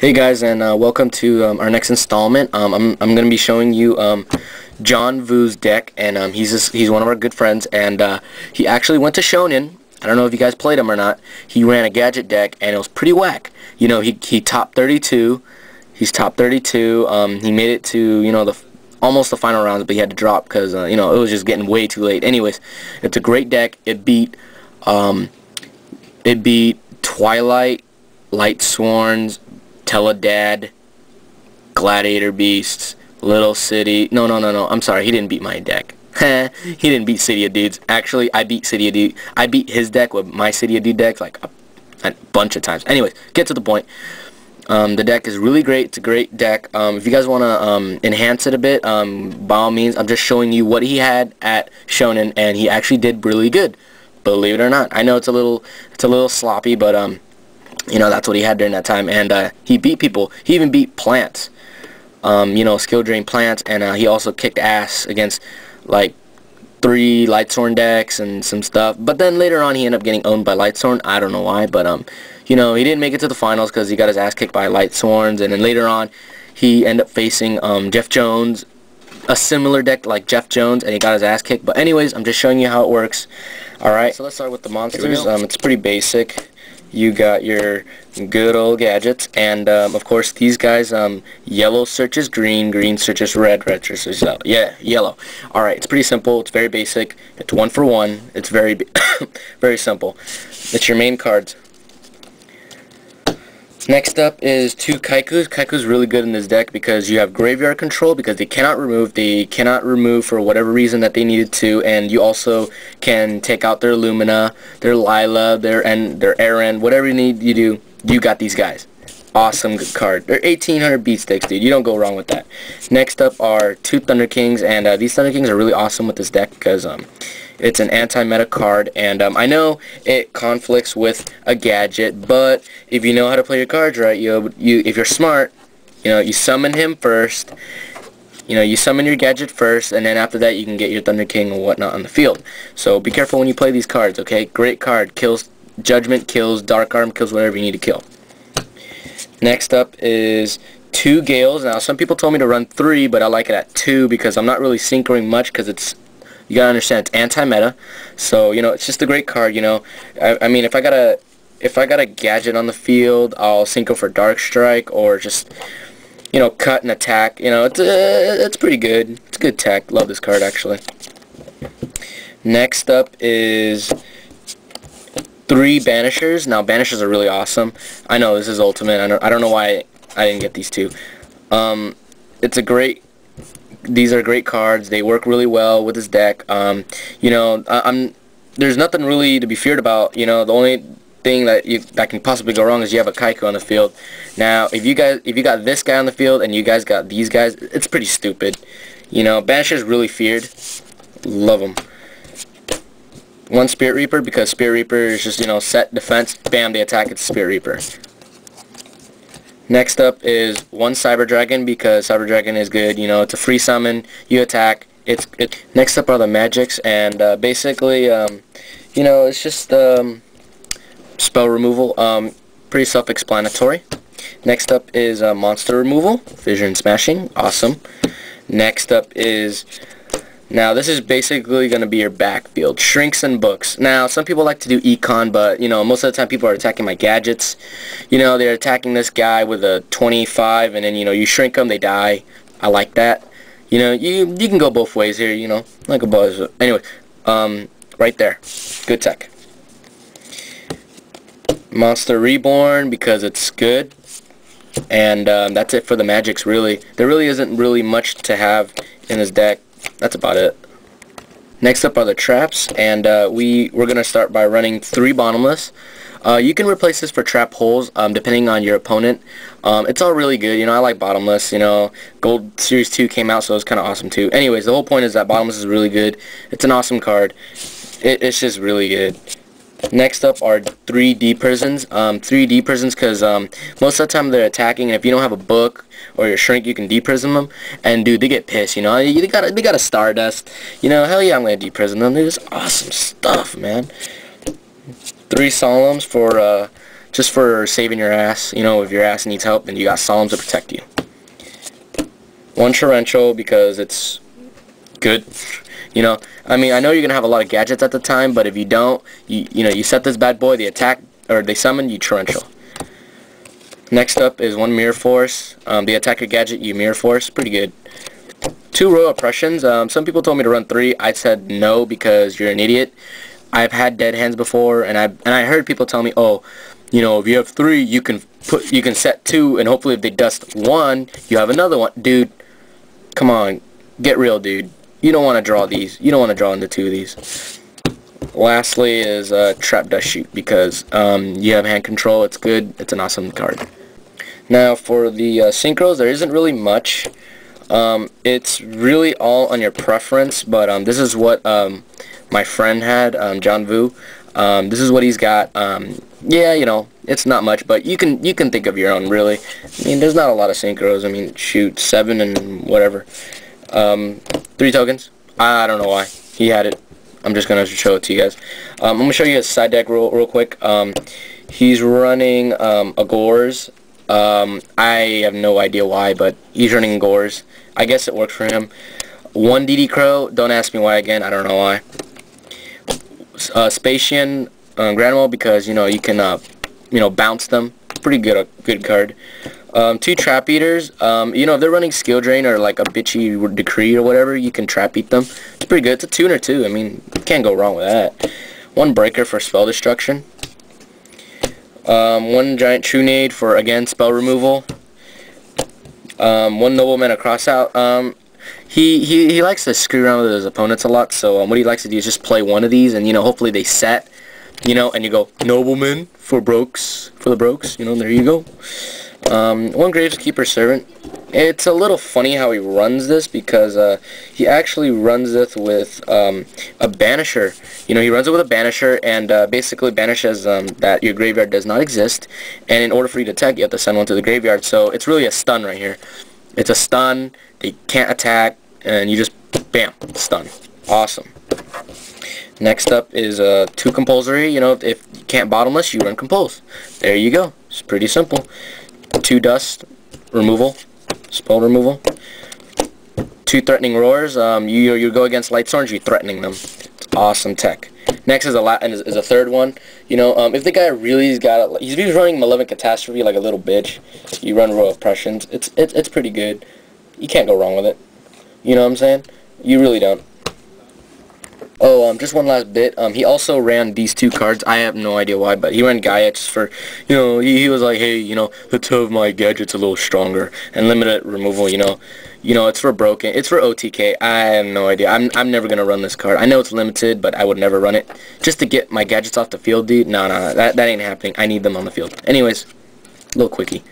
Hey guys, and welcome to our next installment. I'm going to be showing you John Vu's deck, and he's one of our good friends, and he actually went to Shonen. I don't know if you guys played him or not. He ran a Gadget deck, and it was pretty whack. You know, he top 32. He's top 32. He made it to almost the final rounds, but he had to drop because it was just getting way too late. Anyways, it's a great deck. It beat Twilight, Light Sworns, Teledad, Gladiator Beasts, Little City. No. I'm sorry. He didn't beat my deck. He didn't beat City of Dudes. Actually, I beat City of Dudes. I beat his deck with my City of Dude deck like a bunch of times. Anyways, get to the point. The deck is really great. It's a great deck. If you guys want to enhance it a bit, by all means, I'm just showing you what he had at Shonen, and he actually did really good. Believe it or not. I know it's a little sloppy, but that's what he had during that time, and he beat people. He even beat plants, skill drain plants, and he also kicked ass against like 3 Lightsworn decks and some stuff. But then later on, he ended up getting owned by Lightsworn. I don't know why, but he didn't make it to the finals because he got his ass kicked by Lightsworns, and then later on, he ended up facing Jeff Jones, a similar deck like Jeff Jones, and he got his ass kicked. But anyways, I'm just showing you how it works. Alright, so let's start with the monsters. It's pretty basic. You got your good old gadgets, and of course these guys, yellow searches green, green searches red, red searches yellow. Yeah, yellow. Alright, it's pretty simple, it's very basic, it's 1 for 1, it's very very simple. It's your main cards. Next up is 2 Kaikus. Kaiku's really good in this deck because you have graveyard control because they cannot remove for whatever reason that they needed to, and you also can take out their Lumina, their Lila, their Eren, whatever you need you do, you got these guys. Awesome good card. They're 1800 beat sticks, dude. You don't go wrong with that. Next up are 2 Thunder Kings, and these Thunder Kings are really awesome with this deck because it's an anti-meta card, and I know it conflicts with a Gadget, but if you know how to play your cards right, if you're smart, you summon him first, you summon your Gadget first, and then after that you can get your Thunder King and whatnot on the field. So be careful when you play these cards, okay? Great card. Kills Judgment, kills Dark Arm, kills whatever you need to kill. Next up is 2 Gales. Now some people told me to run 3, but I like it at 2 because I'm not really syncering much because you gotta understand it's anti-meta, so it's just a great card. I mean, if I got a Gadget on the field, I'll synchro for Dark Strike or just cut and attack. It's pretty good. It's a good tech. Love this card actually. Next up is 3 Banishers. Now Banishers are really awesome. I know this is ultimate. I don't know why I didn't get these 2. These are great cards. They work really well with this deck. There's nothing really to be feared about. The only thing that can possibly go wrong is you have a Kaiku on the field. Now, if you got this guy on the field and you guys got these guys, it's pretty stupid. Banisher's really feared. Love them. 1 Spirit Reaper because Spirit Reaper is just set defense. Bam, they attack. It's Spirit Reaper. Next up is 1 Cyber Dragon because Cyber Dragon is good. It's a free summon. You attack. Next up are the magics, and basically, it's just spell removal. Pretty self-explanatory. Next up is monster removal. Vision Smashing. Awesome. Next up is, now this is basically going to be your backfield. Shrinks and books. Now some people like to do econ, but most of the time people are attacking my Gadgets. They're attacking this guy with a 25, and then you shrink them, they die. I like that. You can go both ways here. Like a buzz. Anyway, right there, good tech. Monster Reborn because it's good, and that's it for the magics. Really, there really isn't really much to have in this deck. That's about it. Next up are the traps, and we're going to start by running 3 bottomless. You can replace this for trap holes depending on your opponent. It's all really good. I like bottomless. Gold Series 2 came out, so it's kind of awesome too. Anyways, the whole point is that bottomless is really good. It's an awesome card. It's just really good. Next up are 3D prisons. 3D prisons because most of the time they're attacking, and if you don't have a book or your shrink, you can deprison them. And dude, they get pissed. They got a Stardust. Hell yeah, I'm gonna deprison them. Dude, it's awesome stuff, man. 3 Solemns for just for saving your ass. You know, if your ass needs help, then you got Solemn to protect you. One torrential because it's good. You know, I mean, I know you're gonna have a lot of gadgets at the time, but if you don't, you know, you set this bad boy, they attack or they summon, you torrential. Next up is one Mirror Force. The attacker gadget, you Mirror Force, pretty good. 2 Royal Oppressions. Some people told me to run 3. I said no because you're an idiot. I've had dead hands before, and I heard people tell me, oh, you know, if you have 3, you can set 2, and hopefully if they dust 1, you have another one. Dude, come on, get real, dude. You don't want to draw these. You don't want to draw into 2 of these. Lastly is Trap Dust Shoot because you have hand control. It's good. It's an awesome card. Now for the synchros, there isn't really much. It's really all on your preference, but this is what my friend had, John Vu. This is what he's got. Yeah, you know, it's not much, but you can think of your own, really. I mean, there's not a lot of synchros. I mean, shoot, 7 and whatever. 3 tokens. I don't know why. He had it. I'm just going to show it to you guys. I'm going to show you his side deck real quick. He's running a Gores. I have no idea why, but he's running Gores. I guess it works for him. 1 DD Crow. Don't ask me why again. I don't know why. Spatian Granimal because, you know, you can you know, bounce them. Pretty good card. 2 Trap Eaters. You know, if they're running Skill Drain or like a bitchy Decree or whatever, you can Trap Eat them. It's pretty good. It's a tuner too. I mean, you can't go wrong with that. 1 Breaker for Spell Destruction. 1 Giant Trunade for, again, spell removal. 1 Nobleman Across Out. He likes to screw around with his opponents a lot, so what he likes to do is just play 1 of these, and, you know, hopefully they set, you know, and you go Nobleman for the brokes, you know, there you go. 1 Graveskeeper Servant. It's a little funny how he runs this because he actually runs it with a Banisher. You know, he runs it with a Banisher, and basically banishes that your graveyard does not exist, and in order for you to attack, you have to send 1 to the graveyard, so it's really a stun right here. It's a stun, they can't attack, and you just, bam, stun. Awesome. Next up is 2 Compulsory. You know, if you can't bottomless, you run Compulse. There you go. It's pretty simple. 2 Dust Removal. Spell removal. 2 Threatening Roars. You go against Light Storms, you're threatening them. It's awesome tech. Next is a 3rd one. You know, if the guy really's got he's running Malevolent Catastrophe like a little bitch, you run Royal Oppressions. It's pretty good. You can't go wrong with it. You know what I'm saying? You really don't. Oh, just one last bit. He also ran these 2 cards. I have no idea why, but he ran Gadget just for, you know, he was like, hey, you know, let's have my gadgets a little stronger and limited removal. You know, it's for broken. It's for OTK. I have no idea. I'm never gonna run this card. I know it's limited, but I would never run it just to get my gadgets off the field, dude. No, that ain't happening. I need them on the field. Anyways, little quickie.